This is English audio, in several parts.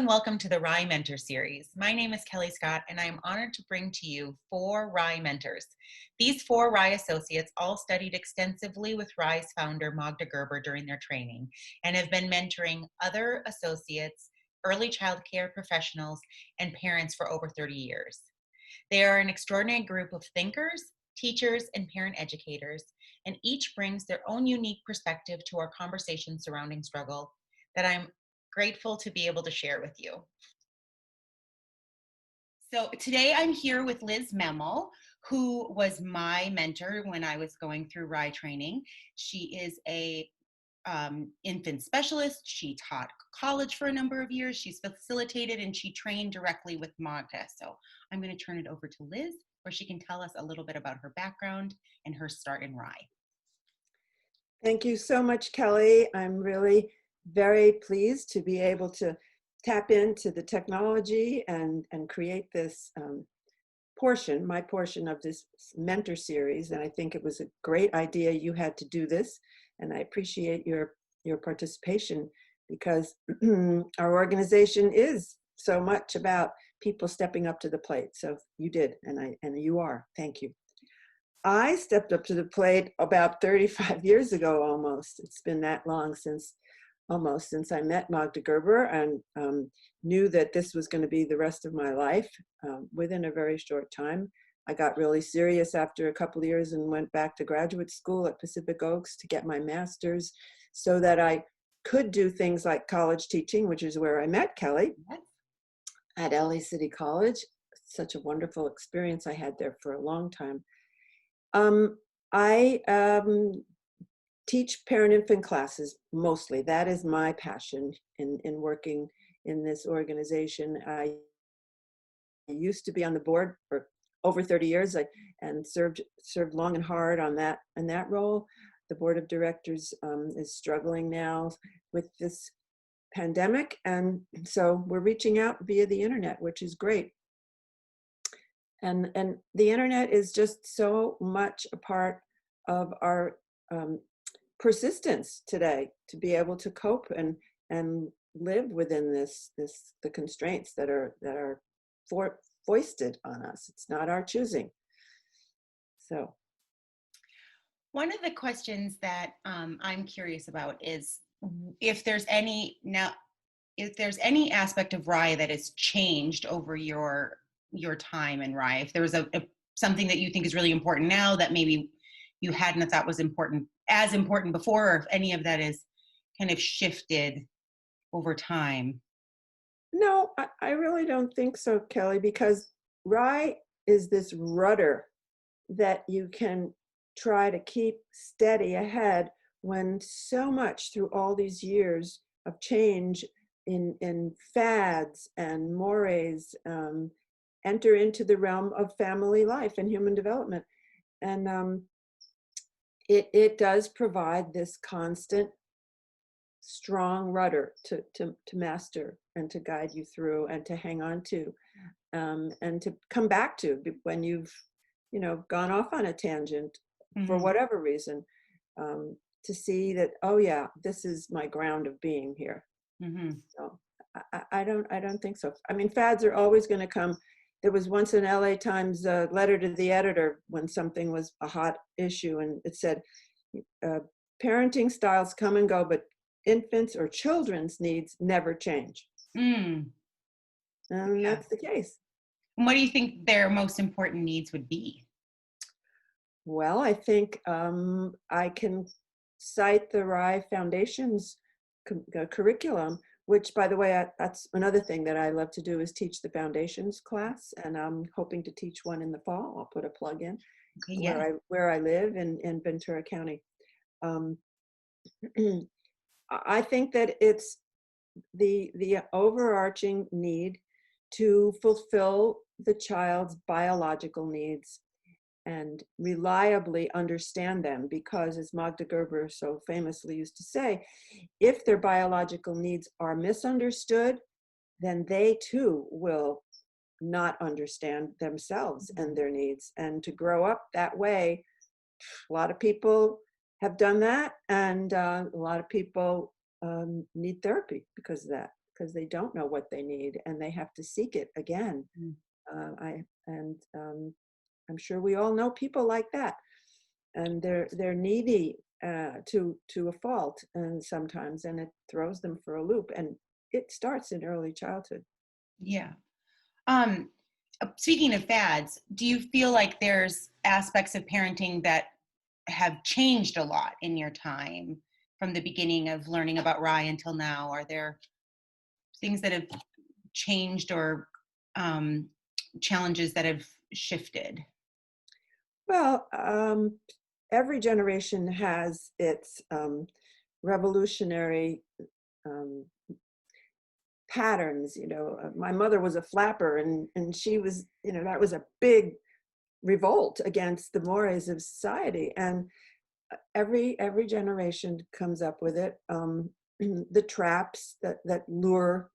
welcome to the RIE Mentor Series. My name is Kelly Scott, and I am honored to bring to you 4 RIE mentors. These 4 RIE associates all studied extensively with RIE's founder, Magda Gerber, during their training, and have been mentoring other associates, early child care professionals, and parents for over 30 years. They are an extraordinary group of thinkers, teachers, and parent educators, and each brings their own unique perspective to our conversation surrounding struggle that I'm grateful to be able to share with you. So today I'm here with Liz Memel, who was my mentor when I was going through RIE training. She is a infant specialist. She taught college for a number of years. She's facilitated and she trained directly with Magda. So I'm going to turn it over to Liz, where she can tell us a little bit about her background and her start in RIE. Thank you so much, Kelly. I'm really very pleased to be able to tap into the technology and create this my portion of this mentor series. And I think it was a great idea you had to do this. And I appreciate your participation because our organization is so much about people stepping up to the plate. So you did, and you are. Thank you. I stepped up to the plate about 35 years ago almost. It's been that long since I met Magda Gerber and knew that this was going to be the rest of my life within a very short time. I got really serious after a couple of years and went back to graduate school at Pacific Oaks to get my master's so that I could do things like college teaching, which is where I met Kelly at LA City College. Such a wonderful experience I had there for a long time. I teach parent-infant classes mostly. That is my passion in working in this organization. I used to be on the board for over 30 years and served long and hard on that role. The board of directors is struggling now with this pandemic, and so we're reaching out via the internet, which is great. And the internet is just so much a part of our persistence today to be able to cope and live within the constraints that are foisted on us. It's not our choosing. So one of the questions that I'm curious about is if there's any aspect of RIE that has changed over your time in RIE, if there was something that you think is really important now that maybe you hadn't thought was as important before, or if any of that is kind of shifted over time. No, I really don't think so, Kelly, because RIE is this rudder that you can try to keep steady ahead when so much through all these years of change in fads and mores enter into the realm of family life and human development. And it does provide this constant, strong rudder to master and to guide you through and to hang on to and to come back to when you've gone off on a tangent for whatever reason, to see that, oh yeah, this is my ground of being here. So I don't think so. I mean, fads are always going to come. There was once an LA Times letter to the editor when something was a hot issue, and it said, parenting styles come and go, but infants or children's needs never change. And that's the case. And what do you think their most important needs would be? Well, I think I can cite the RIE Foundation's curriculum, which, by the way, that's another thing that I love to do is teach the foundations class, and I'm hoping to teach one in the fall. I'll put a plug in where I live in Ventura County. I think that it's the overarching need to fulfill the child's biological needs and reliably understand them, because as Magda Gerber so famously used to say, if their biological needs are misunderstood, then they too will not understand themselves and their needs. And to grow up that way, a lot of people have done that, and a lot of people need therapy because of that, because they don't know what they need and they have to seek it again. Mm. I'm sure we all know people like that, and they're needy to a fault, and sometimes, and it throws them for a loop. And it starts in early childhood. Yeah. Um, Speaking of fads, do you feel like there's aspects of parenting that have changed a lot in your time from the beginning of learning about RIE until now? Are there things that have changed or challenges that have shifted? Well, every generation has its revolutionary um, patterns. My mother was a flapper, and she was, that was a big revolt against the mores of society. And every generation comes up with it. The traps that lure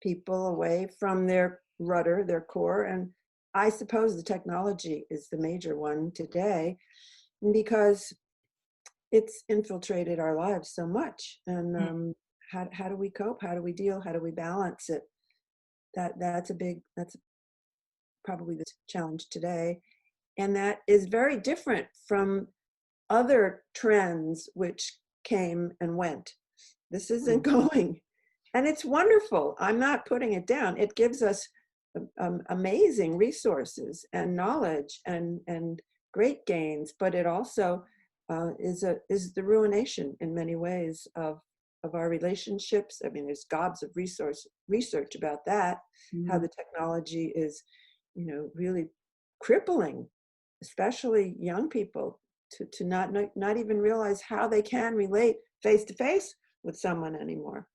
people away from their rudder, their core. And I suppose the technology is the major one today, because it's infiltrated our lives so much. And how do we cope? How do we deal? How do we balance it? That's probably the challenge today. And that is very different from other trends which came and went. This isn't going. And it's wonderful. I'm not putting it down. It gives us amazing resources and knowledge and great gains, but it also is the ruination in many ways of our relationships. I mean, there's gobs of research about that, how the technology is, really crippling, especially young people, to not even realize how they can relate face to face with someone anymore.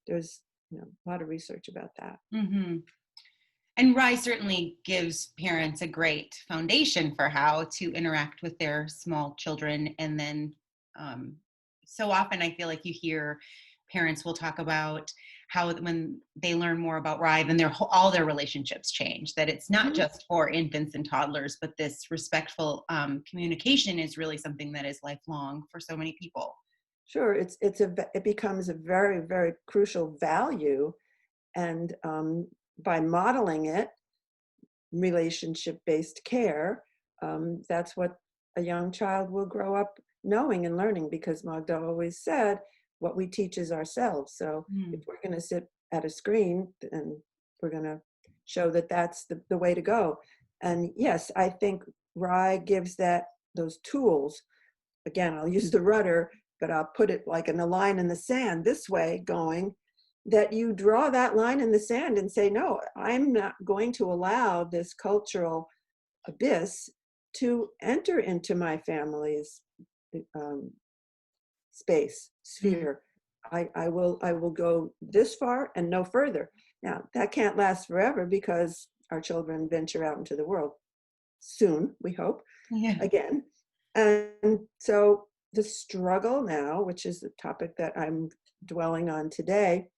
There's a lot of research about that. Mm-hmm. And RIE certainly gives parents a great foundation for how to interact with their small children. And then so often I feel like you hear parents will talk about how when they learn more about RIE, then all their relationships change, that it's not just for infants and toddlers, but this respectful communication is really something that is lifelong for so many people. Sure, it becomes a very, very crucial value. And by modeling it, relationship-based care, that's what a young child will grow up knowing and learning, because Magda always said, what we teach is ourselves. So if we're going to sit at a screen, and we're going to show that that's the way to go. And yes, I think RIE gives those tools. Again, I'll use the rudder, but I'll put it like in a line in the sand this way going, that you draw that line in the sand and say, no, I'm not going to allow this cultural abyss to enter into my family's sphere. I will go this far and no further. Now, that can't last forever, because our children venture out into the world soon, we hope, again. And so the struggle now, which is the topic that I'm dwelling on today,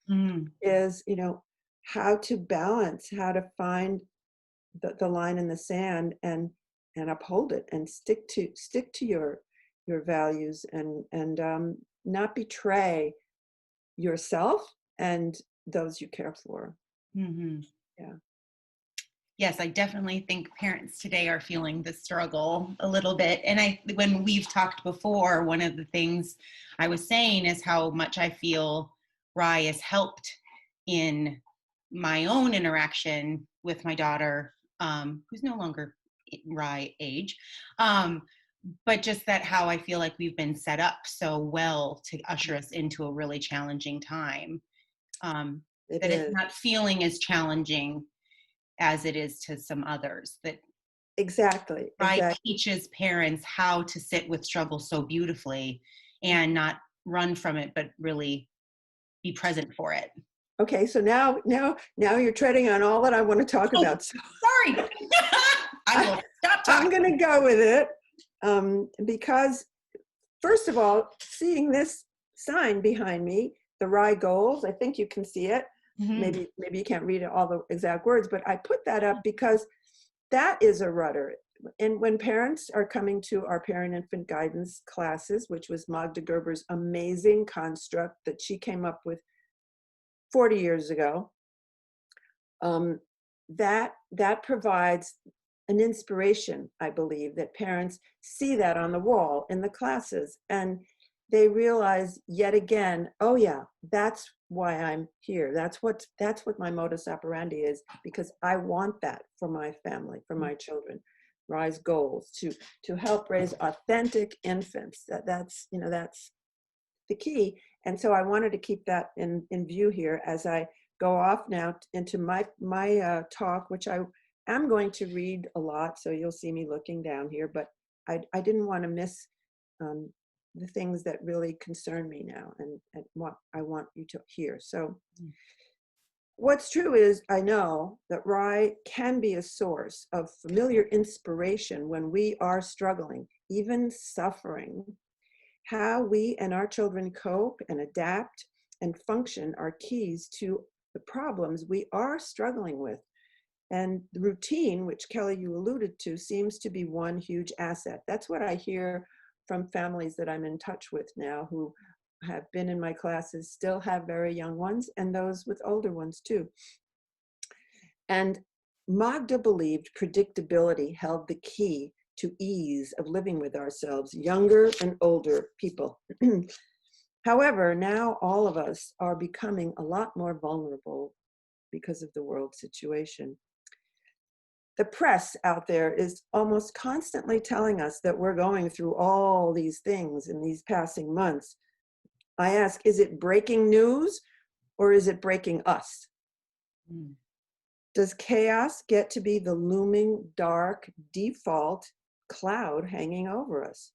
is, how to balance, how to find the line in the sand and uphold it and stick to your values, and not betray yourself and those you care for. Yeah. Yes, I definitely think parents today are feeling the struggle a little bit. And when we've talked before, one of the things I was saying is how much I feel RIE has helped in my own interaction with my daughter, who's no longer RIE age. But just that how I feel like we've been set up so well to usher us into a really challenging time. It's not feeling as challenging as it is to some others. That Exactly. RIE teaches parents how to sit with struggle so beautifully and not run from it, but really be present for it. Okay, so now you're treading on all that I want to talk about. So sorry. I will stop talking. I'm going to go with it, because first of all, seeing this sign behind me, the RIE goals, I think you can see it. Maybe you can't read all the exact words, but I put that up because that is a rudder. And when parents are coming to our parent-infant guidance classes, which was Magda Gerber's amazing construct that she came up with 40 years ago, um, that provides an inspiration, I believe, that parents see that on the wall in the classes, and they realize yet again, oh yeah, that's why I'm here. That's what my modus operandi is, because I want that for my family, for my children. Rise goals to help raise authentic infants. That's the key. And so I wanted to keep that in view here as I go off now into my talk, which I am going to read a lot. So you'll see me looking down here, but I didn't want to miss um, the things that really concern me now and what I want you to hear. So what's true is I know that RIE can be a source of familiar inspiration when we are struggling, even suffering. How we and our children cope and adapt and function are keys to the problems we are struggling with. And the routine, which Kelly, you alluded to, seems to be one huge asset. That's what I hear from families that I'm in touch with now who have been in my classes, still have very young ones, and those with older ones too. And Magda believed predictability held the key to ease of living with ourselves, younger and older people. However, now all of us are becoming a lot more vulnerable because of the world situation. The press out there is almost constantly telling us that we're going through all these things in these passing months. I ask, is it breaking news or is it breaking us? Does chaos get to be the looming, dark, default cloud hanging over us?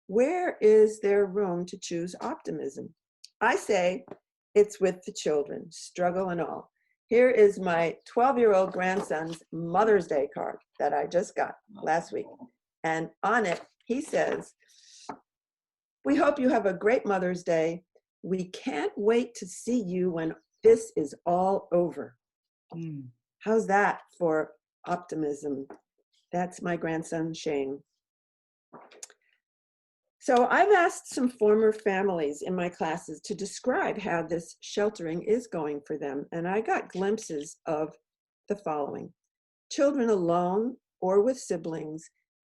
Where is there room to choose optimism? I say it's with the children, struggle and all. Here is my 12-year-old grandson's Mother's Day card that I just got last week. And on it, he says, "We hope you have a great Mother's Day. We can't wait to see you when this is all over." How's that for optimism? That's my grandson, Shane. So I've asked some former families in my classes to describe how this sheltering is going for them, and I got glimpses of the following. Children alone or with siblings,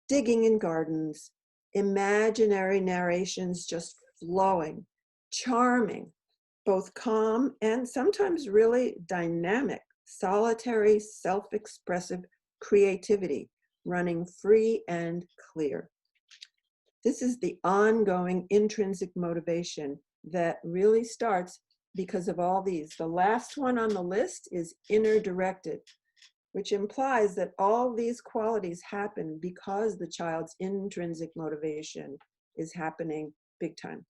digging in gardens, imaginary narrations just flowing, charming, both calm and sometimes really dynamic, solitary, self-expressive creativity running free and clear. This is the ongoing intrinsic motivation that really starts because of all these. The last one on the list is inner directed, which implies that all these qualities happen because the child's intrinsic motivation is happening big time.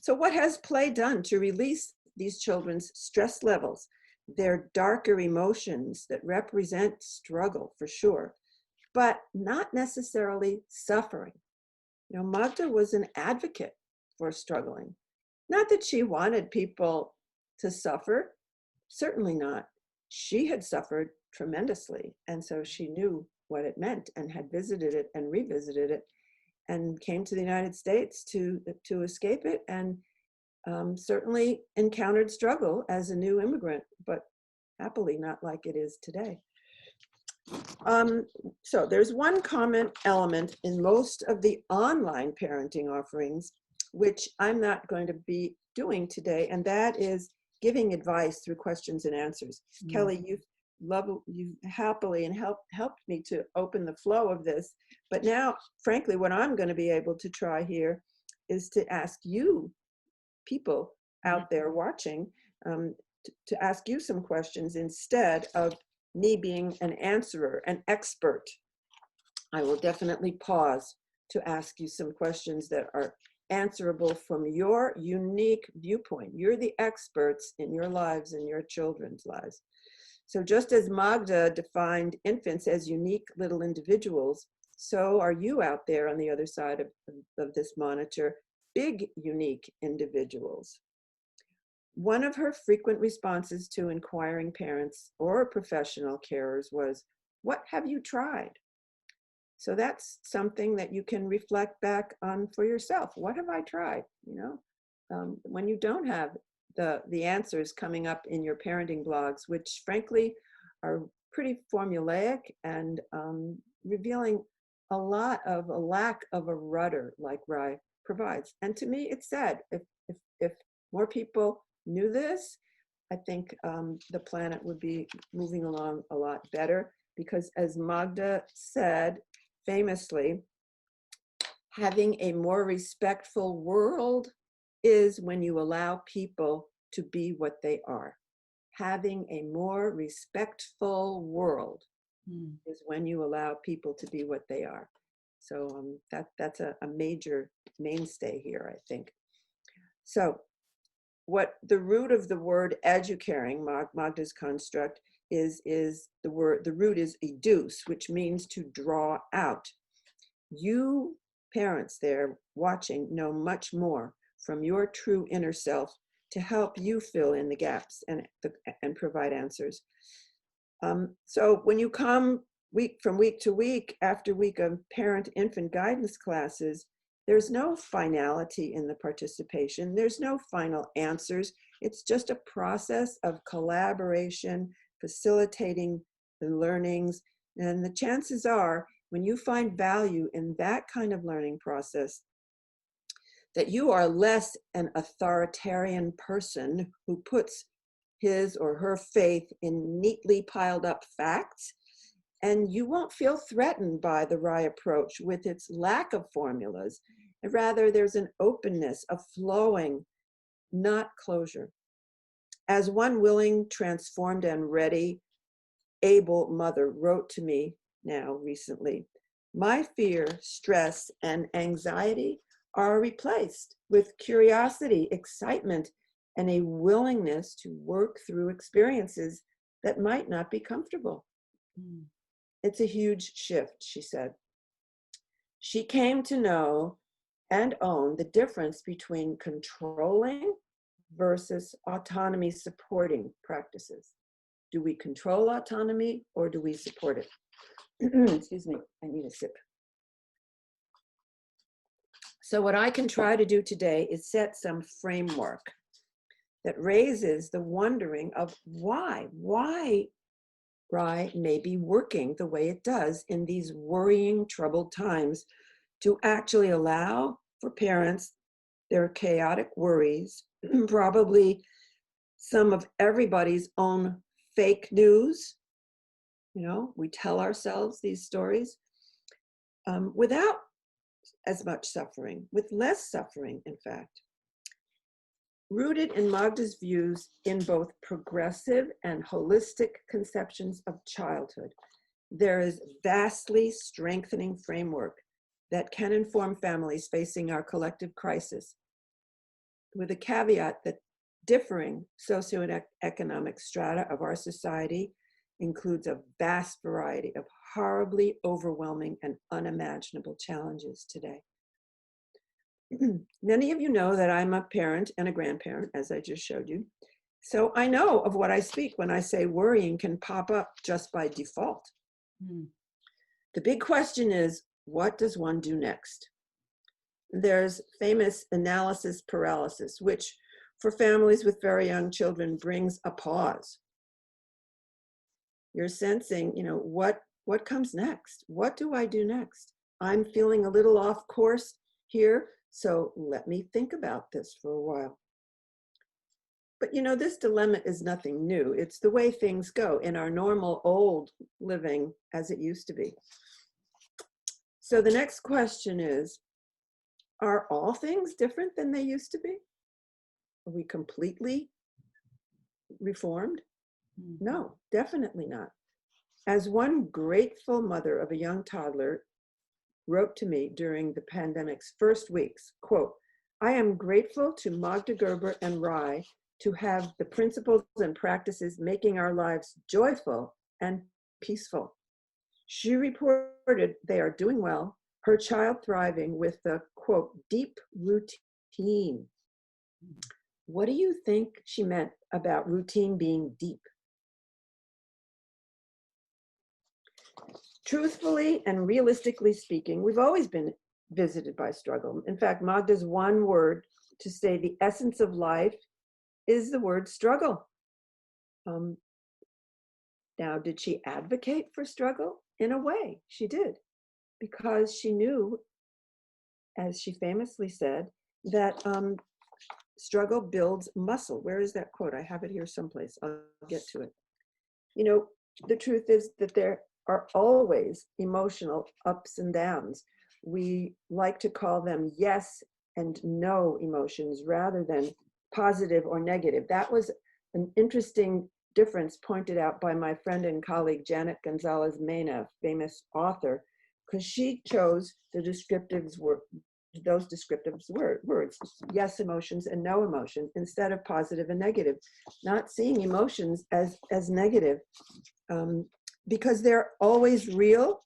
So what has play done to release these children's stress levels, their darker emotions that represent struggle for sure, but not necessarily suffering? You know, Magda was an advocate for struggling. Not that she wanted people to suffer, certainly not. She had suffered tremendously, and so she knew what it meant and had visited it and revisited it and came to the United States to escape it, and certainly encountered struggle as a new immigrant, but happily not like it is today. So there's one common element in most of the online parenting offerings, which I'm not going to be doing today, and that is giving advice through questions and answers. Kelly, you've happily and helped me to open the flow of this, but now, frankly, what I'm going to be able to try here is to ask you, people out there watching, to ask you some questions instead of me being an answerer, an expert. I will definitely pause to ask you some questions that are answerable from your unique viewpoint. You're the experts in your lives and your children's lives. So just as Magda defined infants as unique little individuals, so are you out there on the other side of this monitor, big, unique individuals. One of her frequent responses to inquiring parents or professional carers was, "What have you tried?" So that's something that you can reflect back on for yourself. What have I tried? You know, when you don't have the answers coming up in your parenting blogs, which frankly are pretty formulaic and revealing a lot of a lack of a rudder like RIE provides. And to me, it's sad. If more people knew this, I think the planet would be moving along a lot better, because as Magda said famously, having a more respectful world is when you allow people to be what they are. Having a more respectful world is when you allow people to be what they are. So that's a major mainstay here, I think. So what the root of the word educaring, Magda's construct, is the root is educe, which means to draw out. You parents there watching know much more from your true inner self to help you fill in the gaps and provide answers. So when you come from week to week after week of parent-infant guidance classes, there's no finality in the participation. There's no final answers. It's just a process of collaboration, facilitating the learnings. And the chances are, when you find value in that kind of learning process, that you are less an authoritarian person who puts his or her faith in neatly piled up facts, and you won't feel threatened by the RIE approach with its lack of formulas. Rather, there's an openness, a flowing, not closure. As one willing, transformed, and ready, able mother wrote to me now recently, my fear, stress, and anxiety are replaced with curiosity, excitement, and a willingness to work through experiences that might not be comfortable. It's a huge shift, she said. She came to know and own the difference between controlling versus autonomy supporting practices. Do we control autonomy or do we support it? Excuse me, I need a sip. So what I can try to do today is set some framework that raises the wondering of why RIE may be working the way it does in these worrying, troubled times, to actually allow for parents their chaotic worries, probably some of everybody's own fake news. You know, we tell ourselves these stories without as much suffering, with less suffering, in fact. Rooted in Magda's views in both progressive and holistic conceptions of childhood, there is vastly strengthening framework that can inform families facing our collective crisis, with a caveat that differing socioeconomic strata of our society includes a vast variety of horribly overwhelming and unimaginable challenges today. Many of you know that I'm a parent and a grandparent, as I just showed you. So I know of what I speak when I say worrying can pop up just by default. The big question is, what does one do next? There's famous analysis paralysis, which for families with very young children brings a pause. You're sensing, you know, what comes next? What do I do next? I'm feeling a little off course here, so let me think about this for a while. But you know, this dilemma is nothing new. It's the way things go in our normal old living as it used to be. So the next question is, are all things different than they used to be? Are we completely reformed? No, definitely not. As one grateful mother of a young toddler wrote to me during the pandemic's first weeks, quote, I am grateful to Magda Gerber and RIE to have the principles and practices making our lives joyful and peaceful. She reported they are doing well, her child thriving with the, quote, deep routine. What do you think she meant about routine being deep? Truthfully and realistically speaking, we've always been visited by struggle. In fact, Magda's one word to say the essence of life is the word struggle. Now, did she advocate for struggle? In a way, she did, because she knew, as she famously said, that struggle builds muscle. Where is that quote? I have it here someplace. I'll get to it. You know, the truth is that there are always emotional ups and downs. We like to call them yes and no emotions rather than positive or negative. That was an interesting difference pointed out by my friend and colleague Janet Gonzalez Mena, famous author, because she chose those descriptive words, yes emotions and no emotions, instead of positive and negative, not seeing emotions as negative, because they're always real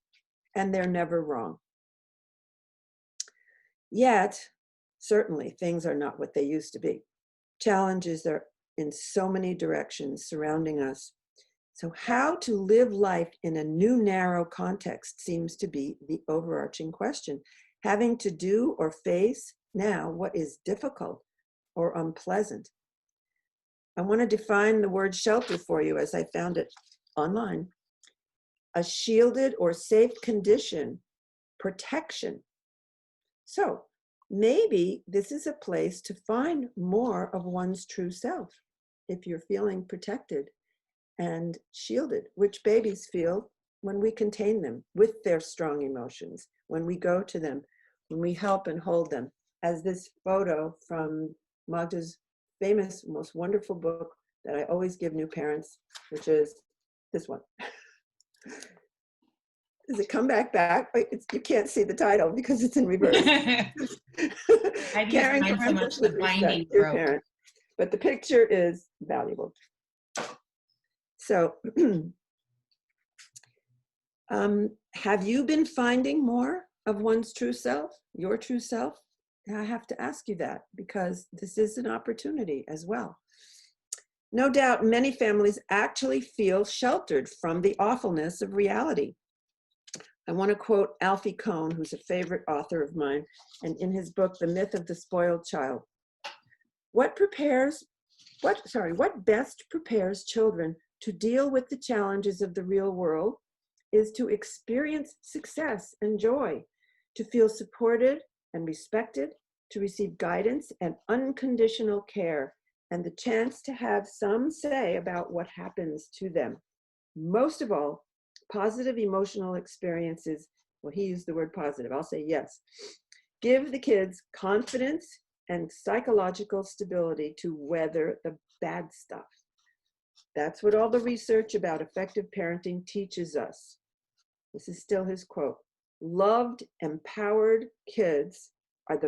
and they're never wrong. Yet, certainly, things are not what they used to be. Challenges are in so many directions surrounding us. So how to live life in a new narrow context seems to be the overarching question. Having to do or face now what is difficult or unpleasant. I want to define the word shelter for you as I found it online. A shielded or safe condition, protection. So maybe this is a place to find more of one's true self if you're feeling protected and shielded, which babies feel when we contain them with their strong emotions, when we go to them, when we help and hold them, as this photo from Magda's famous, most wonderful book that I always give new parents, which is this one. Does it come back? You can't see the title because it's in reverse. I've used Caring mine so much the binding your broke. parent. But the picture is valuable. So, have you been finding more of one's true self, your true self? I have to ask you that because this is an opportunity as well. No doubt many families actually feel sheltered from the awfulness of reality. I want to quote Alfie Kohn, who's a favorite author of mine, and in his book, The Myth of the Spoiled Child. What best prepares children to deal with the challenges of the real world is to experience success and joy, to feel supported and respected, to receive guidance and unconditional care, and the chance to have some say about what happens to them. Most of all, positive emotional experiences, well, he used the word positive, I'll say yes, give the kids confidence and psychological stability to weather the bad stuff. That's what all the research about effective parenting teaches us. This is still his quote. Loved, empowered kids are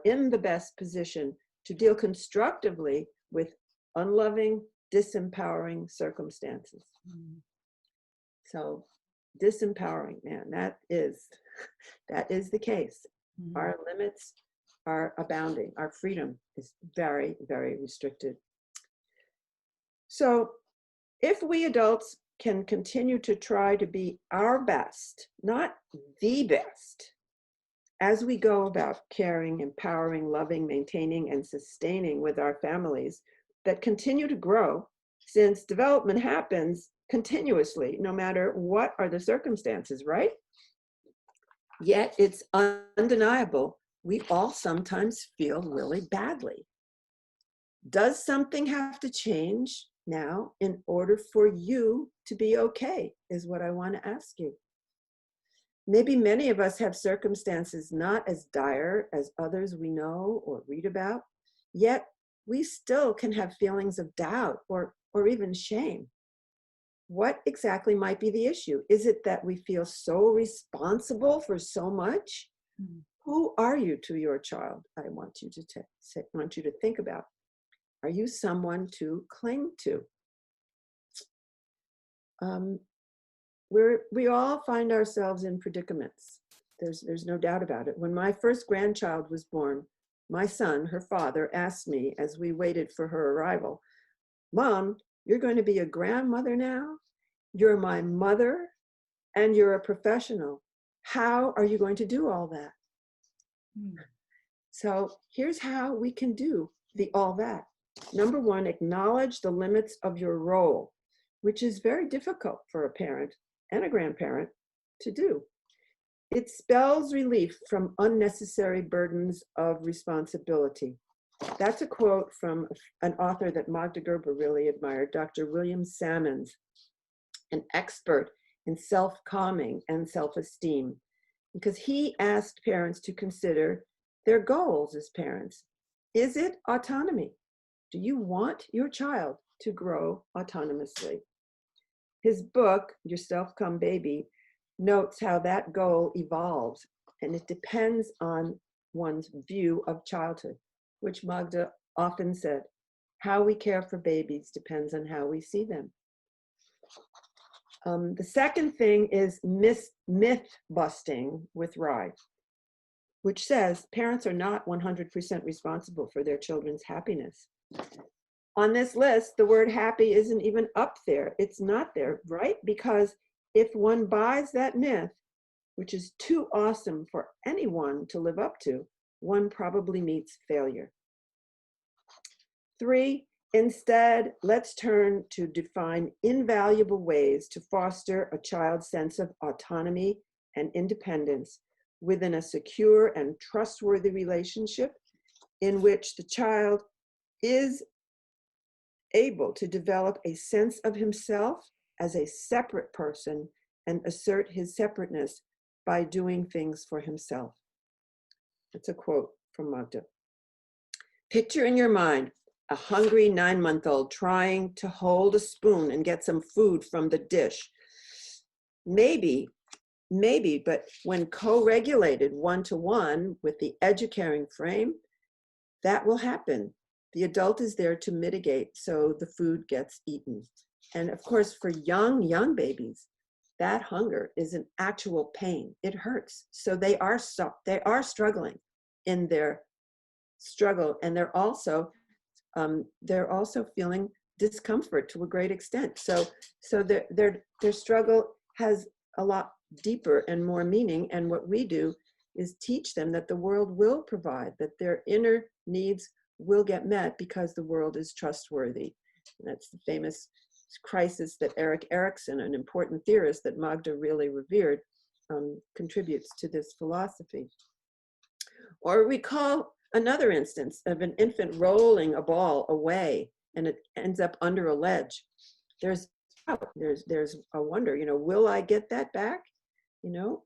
in the best position to deal constructively with unloving, disempowering circumstances. So disempowering, man, that is the case. Our limits are abounding. Our freedom is very, very restricted. So if we adults can continue to try to be our best, not the best, as we go about caring, empowering, loving, maintaining, and sustaining with our families that continue to grow, since development happens continuously, no matter what are the circumstances, right? Yet it's undeniable, we all sometimes feel really badly. Does something have to change now in order for you to be okay, is what I want to ask you. Maybe many of us have circumstances not as dire as others we know or read about, yet we still can have feelings of doubt or even shame. What exactly might be the issue? Is it that we feel so responsible for so much? Who are you to your child? I want you to think about. Are you someone to cling to? We all find ourselves in predicaments. There's no doubt about it. When my first grandchild was born, my son, her father, asked me as we waited for her arrival, "Mom, you're going to be a grandmother now? You're my mother and you're a professional. How are you going to do all that?" So here's how we can do all that. Number one, acknowledge the limits of your role, which is very difficult for a parent and a grandparent to do. It spells relief from unnecessary burdens of responsibility. That's a quote from an author that Magda Gerber really admired, Dr. William Sammons, an expert in self-calming and self-esteem, because he asked parents to consider their goals as parents. Is it autonomy? Do you want your child to grow autonomously? His book, Your Self-Calm Baby, notes how that goal evolves, and it depends on one's view of childhood, which Magda often said, how we care for babies depends on how we see them. The second thing is myth busting with RIE, which says parents are not 100% responsible for their children's happiness. On this list, the word happy isn't even up there. It's not there, right? Because if one buys that myth, which is too awesome for anyone to live up to, one probably meets failure. 3, instead, let's turn to define invaluable ways to foster a child's sense of autonomy and independence within a secure and trustworthy relationship in which the child is able to develop a sense of himself as a separate person and assert his separateness by doing things for himself. That's a quote from Magda. Picture in your mind a hungry 9-month-old trying to hold a spoon and get some food from the dish. Maybe, but when co-regulated one-to-one with the educaring frame, that will happen. The adult is there to mitigate so the food gets eaten. And of course, for young babies, that hunger is an actual pain. It hurts. So they are struggling in their struggle, and they're also feeling discomfort to a great extent. So their struggle has a lot deeper and more meaning. And what we do is teach them that the world will provide, that their inner needs will get met because the world is trustworthy. And that's the famous crisis that Erik Erikson, an important theorist that Magda really revered, contributes to this philosophy. Or recall another instance of an infant rolling a ball away and it ends up under a ledge. There's a wonder, will I get that back?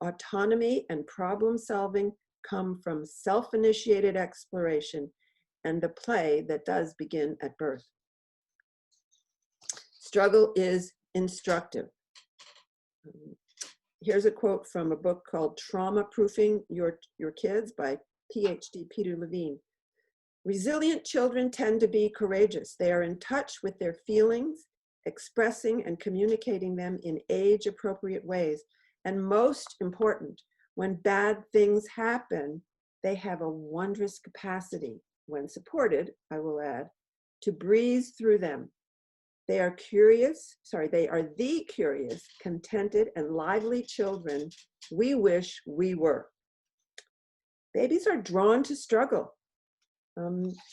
Autonomy and problem solving come from self-initiated exploration and the play that does begin at birth. Struggle is instructive. Here's a quote from a book called Trauma Proofing Your Kids by PhD Peter Levine. Resilient children tend to be courageous. They are in touch with their feelings, expressing and communicating them in age-appropriate ways. And most important, when bad things happen, they have a wondrous capacity, when supported, I will add, to breeze through them. They are the curious, contented, and lively children we wish we were. Babies are drawn to struggle.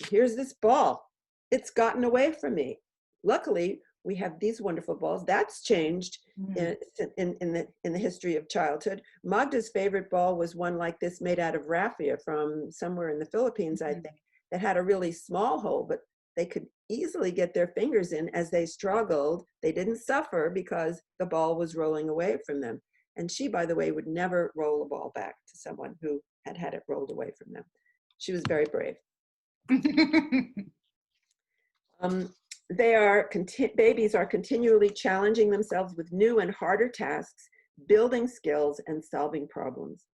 Here's this ball. It's gotten away from me. Luckily, we have these wonderful balls. That's changed in the history of childhood. Magda's favorite ball was one like this made out of raffia from somewhere in the Philippines, I think, that had a really small hole, but they could easily get their fingers in as they struggled. They didn't suffer because the ball was rolling away from them. And she, by the way, would never roll a ball back to someone who had it rolled away from them. She was very brave. Babies are continually challenging themselves with new and harder tasks, building skills and solving problems.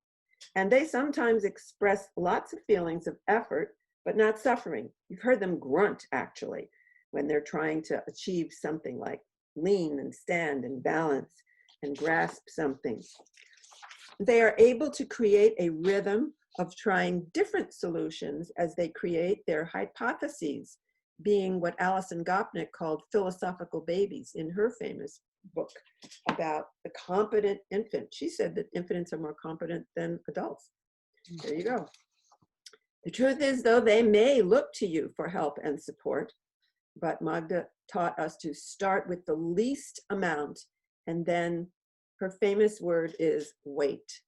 And they sometimes express lots of feelings of effort, but not suffering. You've heard them grunt, actually, when they're trying to achieve something like lean and stand and balance and grasp something. They are able to create a rhythm of trying different solutions as they create their hypotheses, being what Alison Gopnik called philosophical babies in her famous book about the competent infant. She said that infants are more competent than adults. There you go. The truth is, though, they may look to you for help and support, but Magda taught us to start with the least amount, and then her famous word is wait.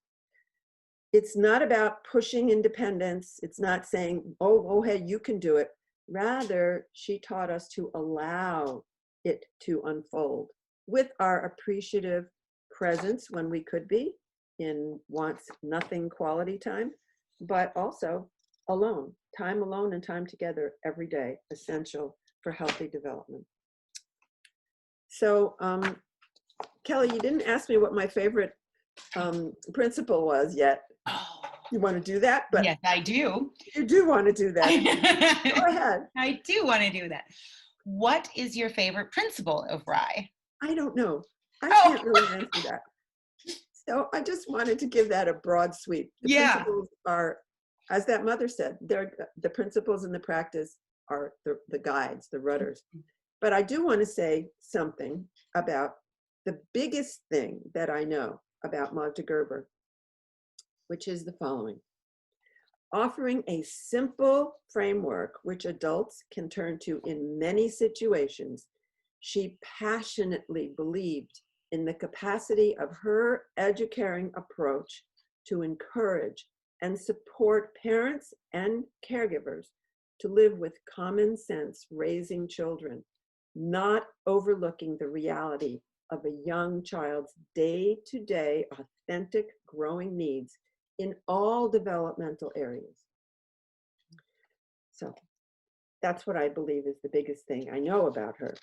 It's not about pushing independence. It's not saying, oh, hey, you can do it. Rather, she taught us to allow it to unfold with our appreciative presence when we could be in wants nothing quality time, but also alone, time alone and time together every day, essential for healthy development. So, Kelly, you didn't ask me what my favorite principle was yet. Oh, You want to do that? But yes, I do. you do want to do that. Go ahead. I do want to do that. What is your favorite principle of RIE? I don't know. I Oh. can't really answer that. So I just wanted to give that a broad sweep. The principles are, as that mother said, they're the principles and the practice are the guides, the rudders. But I do want to say something about the biggest thing that I know about Magda Gerber, which is the following. Offering a simple framework which adults can turn to in many situations, she passionately believed in the capacity of her educaring approach to encourage and support parents and caregivers to live with common sense raising children, not overlooking the reality of a young child's day-to-day authentic growing needs in all developmental areas. So that's what I believe is the biggest thing I know about her.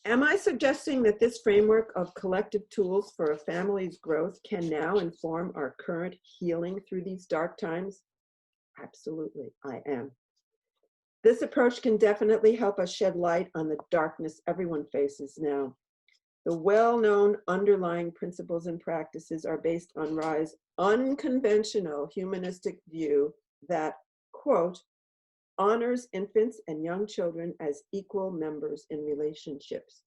Am I suggesting that this framework of collective tools for a family's growth can now inform our current healing through these dark times? Absolutely, I am. This approach can definitely help us shed light on the darkness everyone faces now. The well-known underlying principles and practices are based on RIE's unconventional humanistic view that, quote, honors infants and young children as equal members in relationships.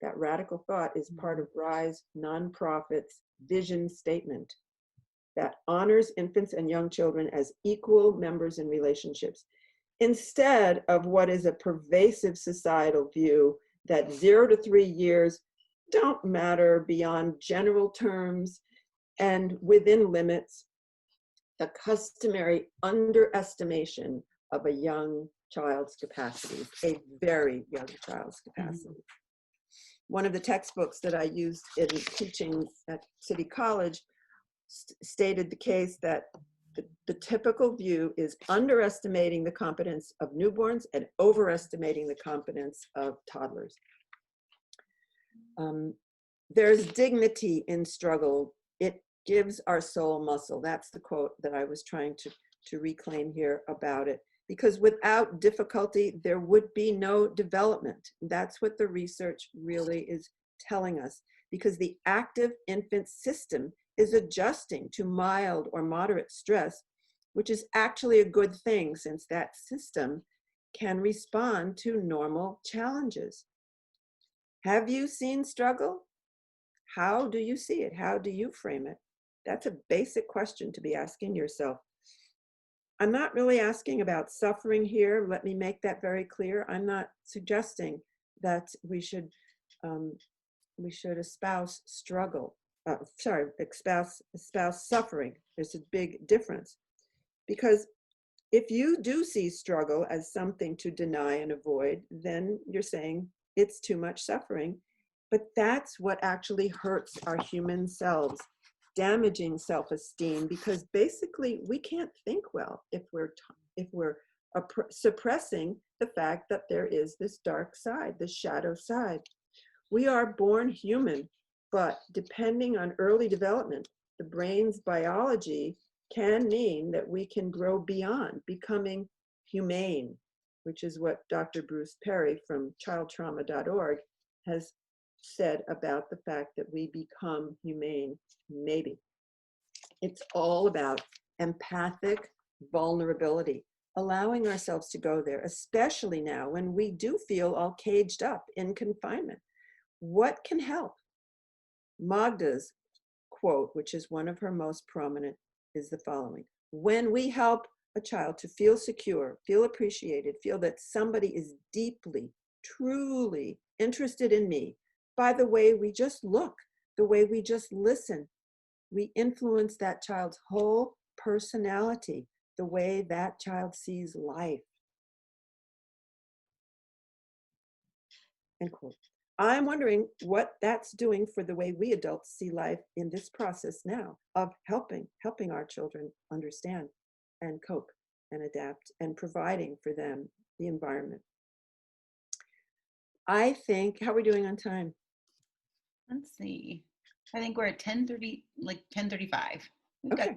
That radical thought is part of RIE's nonprofit's vision statement that honors infants and young children as equal members in relationships, instead of what is a pervasive societal view that 0 to 3 years don't matter beyond general terms and within limits, the customary underestimation of a young child's capacity, a very young child's capacity. One of the textbooks that I used in teaching at City College stated the case that the typical view is underestimating the competence of newborns and overestimating the competence of toddlers. There's dignity in struggle. It gives our soul muscle. That's the quote that I was trying to reclaim here about it. Because without difficulty, there would be no development. That's what the research really is telling us. Because the active infant system is adjusting to mild or moderate stress, which is actually a good thing since that system can respond to normal challenges. Have you seen struggle? How do you see it? How do you frame it? That's a basic question to be asking yourself. I'm not really asking about suffering here. Let me make that very clear. I'm not suggesting that we should espouse struggle. Espouse suffering. There's a big difference. Because if you do see struggle as something to deny and avoid, then you're saying it's too much suffering. But that's what actually hurts our human selves, damaging self-esteem, because basically we can't think well if we're suppressing the fact that there is this dark side, this shadow side. We are born human, but depending on early development, the brain's biology can mean that we can grow beyond becoming humane, which is what Dr. Bruce Perry from childtrauma.org has said about the fact that we become humane, maybe. It's all about empathic vulnerability, allowing ourselves to go there, especially now when we do feel all caged up in confinement. What can help? Magda's quote, which is one of her most prominent, is the following: when we help a child to feel secure, feel appreciated, feel that somebody is deeply, truly interested in me by the way we just look, the way we just listen. We influence that child's whole personality, the way that child sees life. End quote. I'm wondering what that's doing for the way we adults see life in this process now of helping our children understand and cope and adapt and providing for them the environment. I think, how are we doing on time? Let's see. I think we're at 10:30, like 10:35. We've got Okay.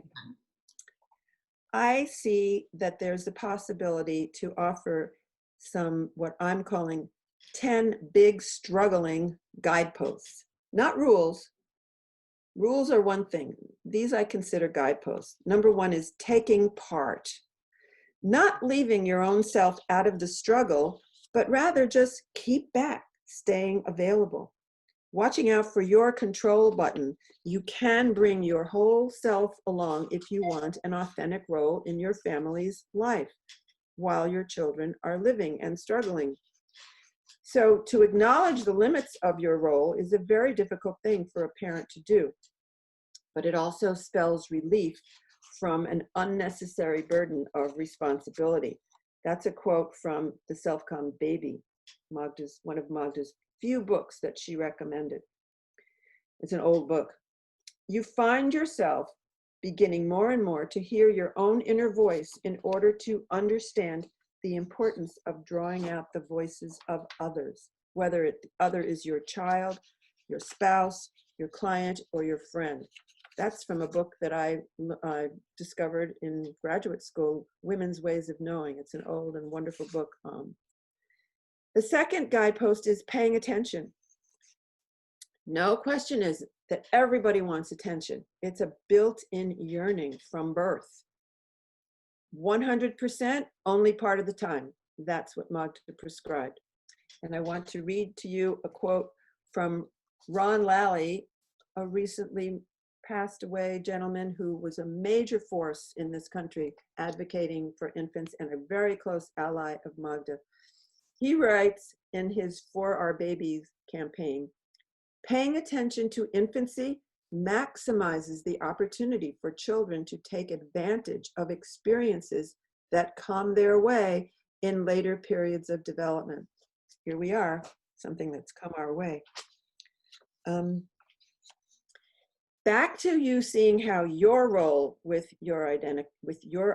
I see that there's the possibility to offer some, what I'm calling 10 big struggling guideposts, not rules. Rules are one thing. These I consider guideposts. Number one is taking part, not leaving your own self out of the struggle, but rather just keep back, staying available, watching out for your control button. You can bring your whole self along if you want an authentic role in your family's life while your children are living and struggling. So to acknowledge the limits of your role is a very difficult thing for a parent to do, but it also spells relief from an unnecessary burden of responsibility. That's a quote from The Self-Calm Baby, one of Magda's few books that she recommended. It's an old book. You find yourself beginning more and more to hear your own inner voice in order to understand the importance of drawing out the voices of others, whether the other is your child, your spouse, your client, or your friend. That's from a book that I discovered in graduate school, Women's Ways of Knowing. It's an old and wonderful book. The second guidepost is paying attention. No question is that everybody wants attention. It's a built-in yearning from birth. 100% only part of the time. That's what Magda prescribed. And I want to read to you a quote from Ron Lally, a recently passed away gentleman who was a major force in this country advocating for infants and a very close ally of Magda. He writes in his For Our Babies campaign, paying attention to infancy maximizes the opportunity for children to take advantage of experiences that come their way in later periods of development. Here we are, something that's come our way. Back to you seeing how your role with your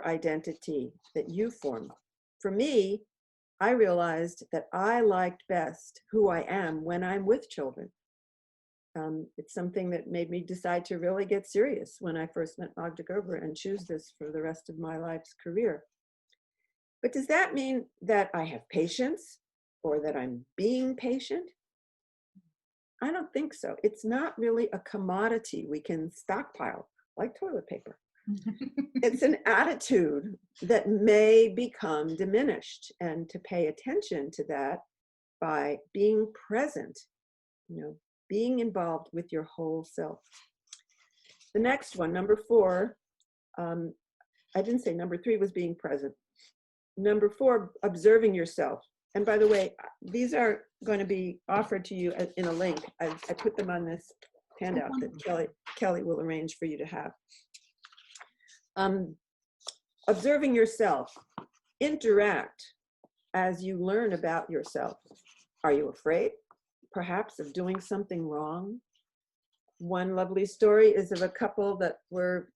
identity that you form. For me, I realized that I liked best who I am when I'm with children. It's something that made me decide to really get serious when I first met Magda Gerber and choose this for the rest of my life's career. But does that mean that I have patience or that I'm being patient? I don't think so. It's not really a commodity we can stockpile like toilet paper. It's an attitude that may become diminished, and to pay attention to that by being present, being involved with your whole self. The next one, number 4, I didn't say number 3 was being present. Number 4, observing yourself. And by the way, these are going to be offered to you in a link. I put them on this handout that Kelly will arrange for you to have. Observing yourself. Interact as you learn about yourself. Are you afraid, perhaps, of doing something wrong? One lovely story is of a couple that were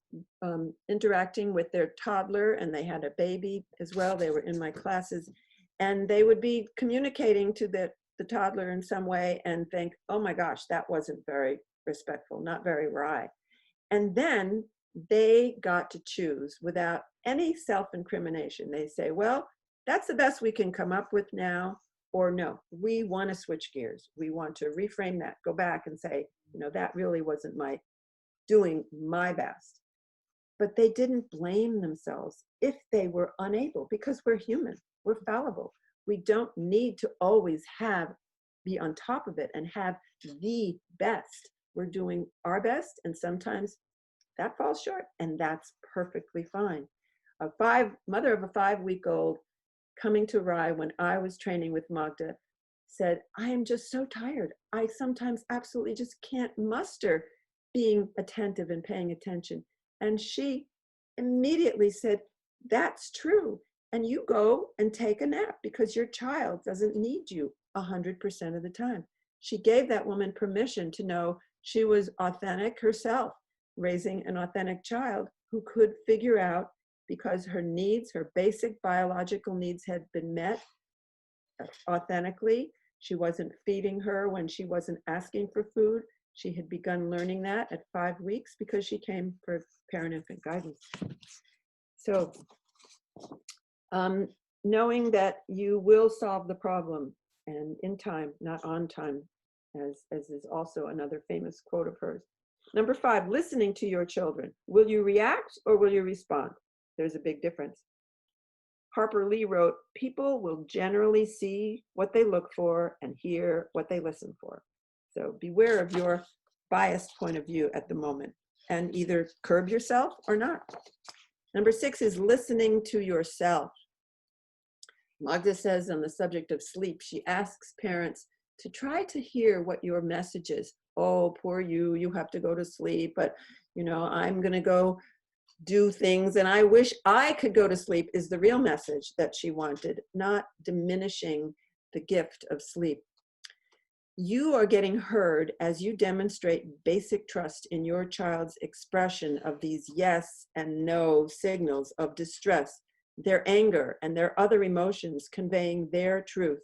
interacting with their toddler, and they had a baby as well. They were in my classes, and they would be communicating to the toddler in some way and think, oh my gosh, that wasn't very respectful, not very right. And then they got to choose without any self-incrimination. They say, well, that's the best we can come up with now, or no, we want to switch gears. We want to reframe that, go back and say, that really wasn't doing my best. But they didn't blame themselves if they were unable, because we're human, we're fallible. We don't need to always be on top of it and have the best. We're doing our best, and sometimes that falls short, and that's perfectly fine. mother of a 5-week-old coming to RIE when I was training with Magda said, I am just so tired. I sometimes absolutely just can't muster being attentive and paying attention. And she immediately said, that's true. And you go and take a nap because your child doesn't need you 100% of the time. She gave that woman permission to know she was authentic herself, raising an authentic child who could figure out, because her needs, her basic biological needs had been met authentically. She wasn't feeding her when she wasn't asking for food. She had begun learning that at 5 weeks because she came for parent-infant guidance. So knowing that you will solve the problem, and in time, not on time, as is also another famous quote of hers. Number 5, listening to your children. Will you react or will you respond? There's a big difference. Harper Lee wrote, people will generally see what they look for and hear what they listen for. So beware of your biased point of view at the moment and either curb yourself or not. Number 6 is listening to yourself. Magda says on the subject of sleep, she asks parents to try to hear what your message is. Oh, poor you, you have to go to sleep, but you know, I'm gonna go do things and I wish I could go to sleep is the real message that she wanted, not diminishing the gift of sleep. You are getting heard as you demonstrate basic trust in your child's expression of these yes and no signals of distress, their anger, and their other emotions, conveying their truth.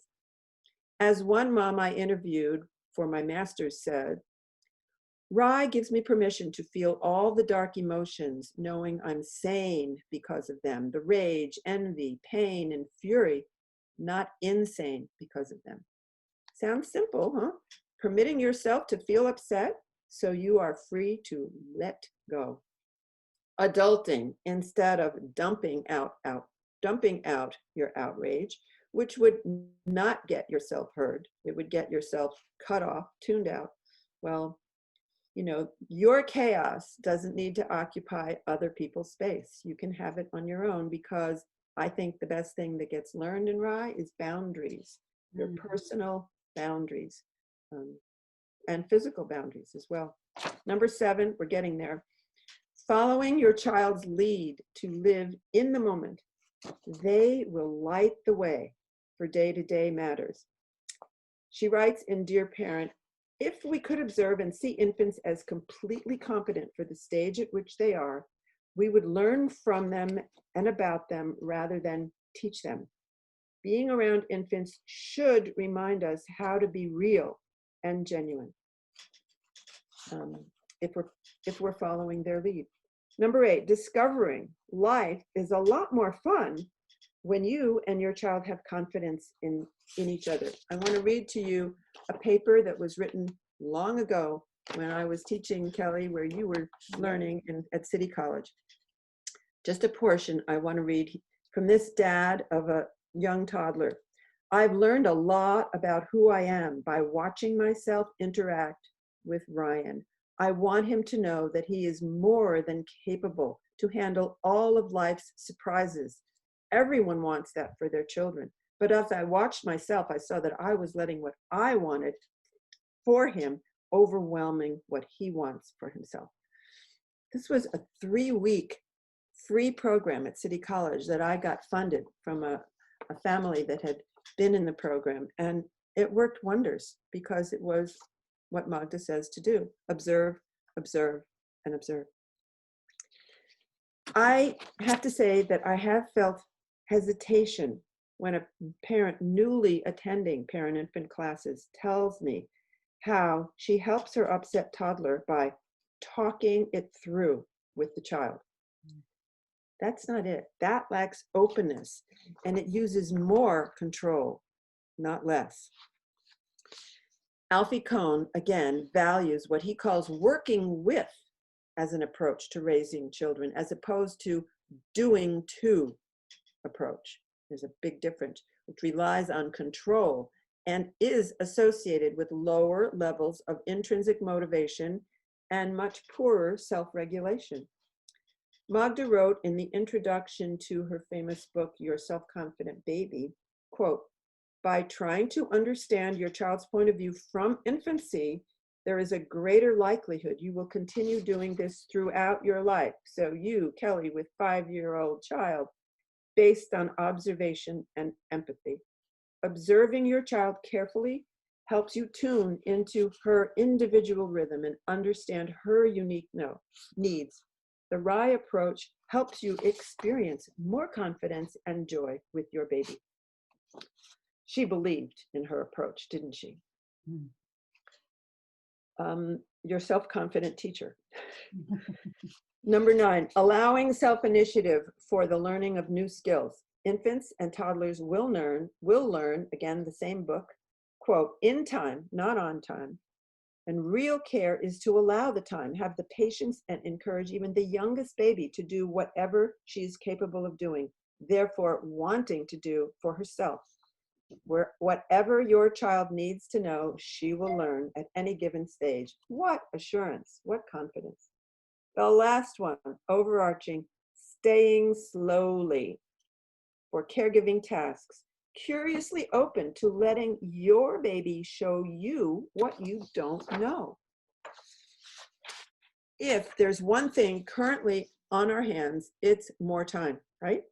As one mom I interviewed for my master's said, RIE gives me permission to feel all the dark emotions, knowing I'm sane because of them, the rage, envy, pain, and fury, not insane because of them. Sounds simple, huh? Permitting yourself to feel upset so you are free to let go. Adulting instead of dumping out your outrage, which would not get yourself heard. It would get yourself cut off, tuned out. Well, you know, your chaos doesn't need to occupy other people's space. You can have it on your own, because I think the best thing that gets learned in RIE is boundaries, your personal boundaries, and physical boundaries as well. Number 7, we're getting there. Following your child's lead to live in the moment. They will light the way for day-to-day matters. She writes in Dear Parent, if we could observe and see infants as completely competent for the stage at which they are, we would learn from them and about them rather than teach them. Being around infants should remind us how to be real and genuine, if we're following their lead. Number 8, discovering life is a lot more fun when you and your child have confidence in each other. I want to read to you a paper that was written long ago when I was teaching, Kelly, where you were learning at City College. Just a portion I want to read from this dad of a young toddler. I've learned a lot about who I am by watching myself interact with Ryan. I want him to know that he is more than capable to handle all of life's surprises. Everyone wants that for their children. But as I watched myself, I saw that I was letting what I wanted for him overwhelming what he wants for himself. This was a 3-week free program at City College that I got funded from a family that had been in the program. And it worked wonders because it was what Magda says to do. Observe, observe, and observe. I have to say that I have felt hesitation when a parent newly attending parent-infant classes tells me how she helps her upset toddler by talking it through with the child. That's not it. That lacks openness, and it uses more control, not less. Alfie Kohn, again, values what he calls working with as an approach to raising children, as opposed to doing to approach. There's a big difference, which relies on control and is associated with lower levels of intrinsic motivation and much poorer self-regulation. Magda wrote in the introduction to her famous book, Your Self-Confident Baby, quote, "By trying to understand your child's point of view from infancy, there is a greater likelihood you will continue doing this throughout your life." So you, Kelly, with 5-year-old child, based on observation and empathy. Observing your child carefully helps you tune into her individual rhythm and understand her unique needs. The RIE approach helps you experience more confidence and joy with your baby. She believed in her approach, didn't she? Your self-confident teacher. Number 9, allowing self-initiative for the learning of new skills. Infants and toddlers will learn, again, the same book, quote, in time, not on time. And real care is to allow the time, have the patience, and encourage even the youngest baby to do whatever she's capable of doing, therefore wanting to do for herself. Whatever your child needs to know, she will learn at any given stage. What assurance, what confidence. The last one, overarching, staying slowly for caregiving tasks, curiously open to letting your baby show you what you don't know. If there's one thing currently on our hands, it's more time, right?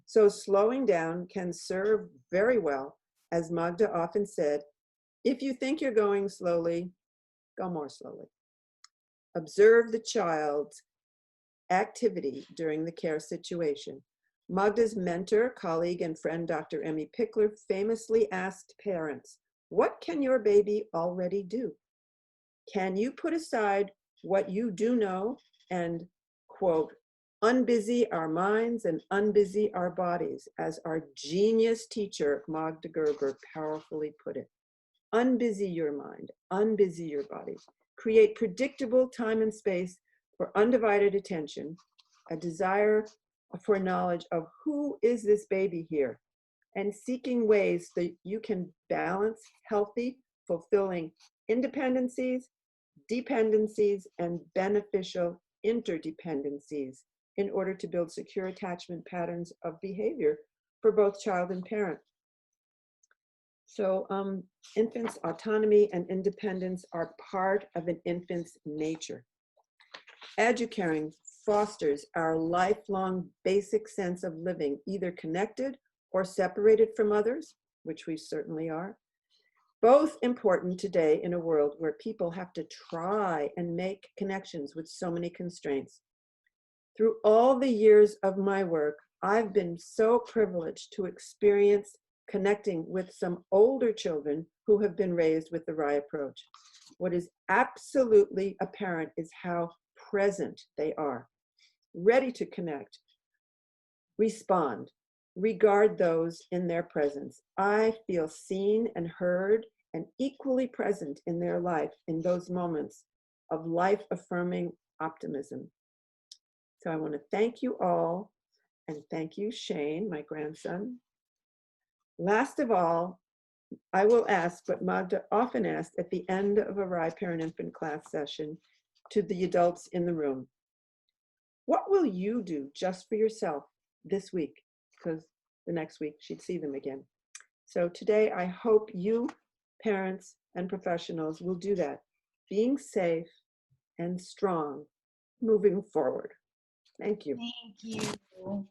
So slowing down can serve very well. As Magda often said, if you think you're going slowly, go more slowly. Observe the child's activity during the care situation. Magda's mentor, colleague, and friend, Dr. Emmy Pickler, famously asked parents, what can your baby already do? Can you put aside what you do know and, quote, unbusy our minds and unbusy our bodies, as our genius teacher, Magda Gerber, powerfully put it. Unbusy your mind, unbusy your body. Create predictable time and space for undivided attention, a desire for knowledge of who is this baby here, and seeking ways that you can balance healthy, fulfilling independencies, dependencies, and beneficial interdependencies in order to build secure attachment patterns of behavior for both child and parent. So infants' autonomy and independence are part of an infant's nature. Educaring fosters our lifelong basic sense of living, either connected or separated from others, which we certainly are. Both important today in a world where people have to try and make connections with so many constraints. Through all the years of my work, I've been so privileged to experience connecting with some older children who have been raised with the RIE approach. What is absolutely apparent is how present they are, ready to connect, respond, regard those in their presence. I feel seen and heard and equally present in their life in those moments of life-affirming optimism. So I want to thank you all, and thank you, Shane, my grandson. Last of all, I will ask what Magda often asked at the end of a RIE parent-infant class session to the adults in the room. What will you do just for yourself this week? Because the next week she'd see them again. So today I hope you, parents and professionals, will do that, being safe and strong moving forward. Thank you. Thank you.